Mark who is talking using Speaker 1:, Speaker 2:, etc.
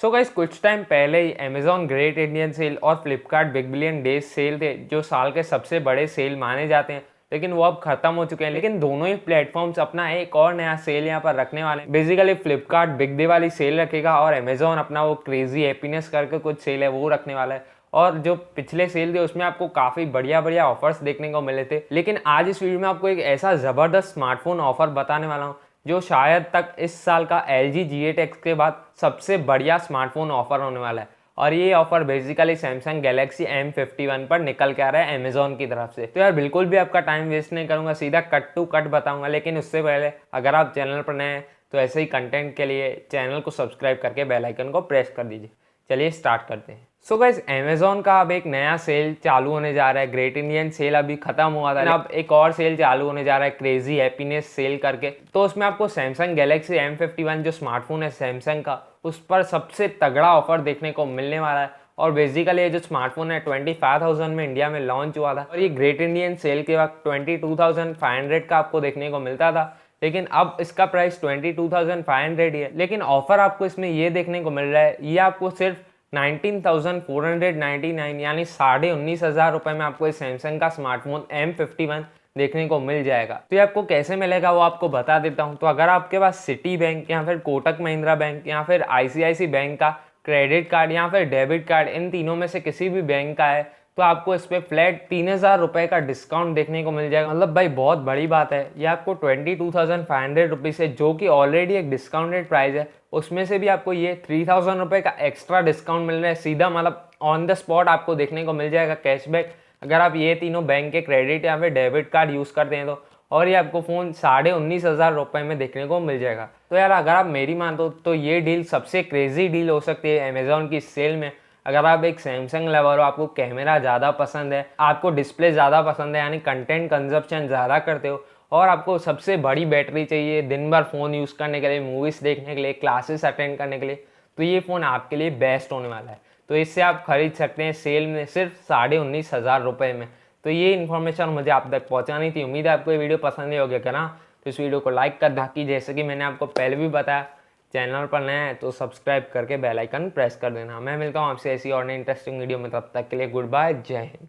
Speaker 1: So guys कुछ time पहले ही Amazon great Indian cell और Flipkart big billion days cell थे जो साल के सबसे बड़े सेल माने जाते हैं, लेकिन वो अब खत्म हो चुके हैं। लेकिन दोनों ही प्लेटफॉर्म्स अपना एक और नया सेल यहाँ पर रखने वाले हैं। बेसिकली फ्लिपकार्ट बिग डे वाली सेल रखेगा और अमेजॉन अपना वो क्रेजी हैप्पीनेस करके कुछ सेल है वो रखने वाला है। और जो पिछले सेल थे उसमें आपको काफ़ी बढ़िया बढ़िया ऑफर्स देखने को मिले थे, लेकिन आज इस वीडियो में आपको एक ऐसा ज़बरदस्त स्मार्टफोन ऑफर बताने वाला हूँ जो शायद तक इस साल का LG G8 X के बाद सबसे बढ़िया स्मार्टफोन ऑफर होने वाला है। और ये offer basically Samsung Galaxy M51 पर निकल के आ रहा है अमेजॉन की तरफ से। तो यार बिल्कुल भी आपका टाइम वेस्ट नहीं करूंगा, सीधा कट टू कट बताऊंगा। लेकिन उससे पहले अगर आप चैनल पर नए हैं तो ऐसे ही कंटेंट के लिए चैनल को सब्सक्राइब करके बेल आइकन को प्रेस कर दीजिए। चलिए स्टार्ट करते हैं। सो गाइस अमेजॉन का अब एक नया सेल चालू होने जा रहा है। ग्रेट इंडियन सेल अभी खत्म हुआ था, अब एक और सेल चालू होने जा रहा है क्रेजी हैप्पीनेस सेल करके। तो उसमें आपको सैमसंग गैलेक्सी M51 जो स्मार्टफोन है सैमसंग का, उस पर सबसे तगड़ा ऑफर देखने को मिलने वाला है। और बेसिकली ये जो स्मार्टफोन है 25,000 में इंडिया में लॉन्च हुआ था और ये ग्रेट इंडियन सेल के वक्त 22,500 का आपको देखने को मिलता था, लेकिन अब इसका प्राइस 22,500 ही है। लेकिन ऑफर आपको इसमें ये देखने को मिल रहा है, ये आपको सिर्फ 19,499 यानी 19,500 रुपये में आपको इस सैमसंग का स्मार्टफोन M51 देखने को मिल जाएगा। तो ये आपको कैसे मिलेगा वो आपको बता देता हूँ। तो अगर आपके पास सिटी बैंक या फिर कोटक महिंद्रा बैंक या फिर ICICI बैंक का क्रेडिट कार्ड या फिर डेबिट कार्ड, इन तीनों में से किसी भी बैंक का है, तो आपको इस पर फ्लैट 3,000 रुपये का डिस्काउंट देखने को मिल जाएगा। मतलब भाई बहुत बड़ी बात है। ये आपको 22,500 रुपीज़ है जो कि ऑलरेडी एक डिस्काउंटेड प्राइस है, उसमें से भी आपको ये 3,000 रुपये का एक्स्ट्रा डिस्काउंट मिल रहा है। सीधा मतलब ऑन द स्पॉट आपको देखने को मिल जाएगा कैशबैक, अगर आप ये तीनों बैंक के क्रेडिट या फिर डेबिट कार्ड यूज़ करते हैं तो। और ये आपको फ़ोन 19,500 रुपये में देखने को मिल जाएगा। तो यार अगर आप मेरी मानते हो तो ये डील सबसे क्रेजी डील हो सकती है अमेजॉन की सेल में। अगर आप एक सैमसंग लवर हो, आपको कैमरा ज़्यादा पसंद है, आपको डिस्प्ले ज़्यादा पसंद है, यानी कंटेंट कंजप्शन ज़्यादा करते हो, और आपको सबसे बड़ी बैटरी चाहिए दिन भर फ़ोन यूज़ करने के लिए, मूवीज़ देखने के लिए, क्लासेस अटेंड करने के लिए, तो ये फ़ोन आपके लिए बेस्ट होने वाला है। तो इससे आप खरीद सकते हैं सेल में सिर्फ 19,500 रुपये में। तो ये इन्फॉर्मेशन मुझे आप तक पहुँचानी थी। उम्मीद है आपको ये वीडियो पसंद ही होगी। अगर हाँ तो इस वीडियो को लाइक कर। बाकी जैसे कि मैंने आपको पहले भी बताया, चैनल पर नया है तो सब्सक्राइब करके बेल आइकन प्रेस कर देना। मैं मिलता हूँ आपसे ऐसी और नई इंटरेस्टिंग वीडियो में, तब तक के लिए गुड बाय, जय हिंद।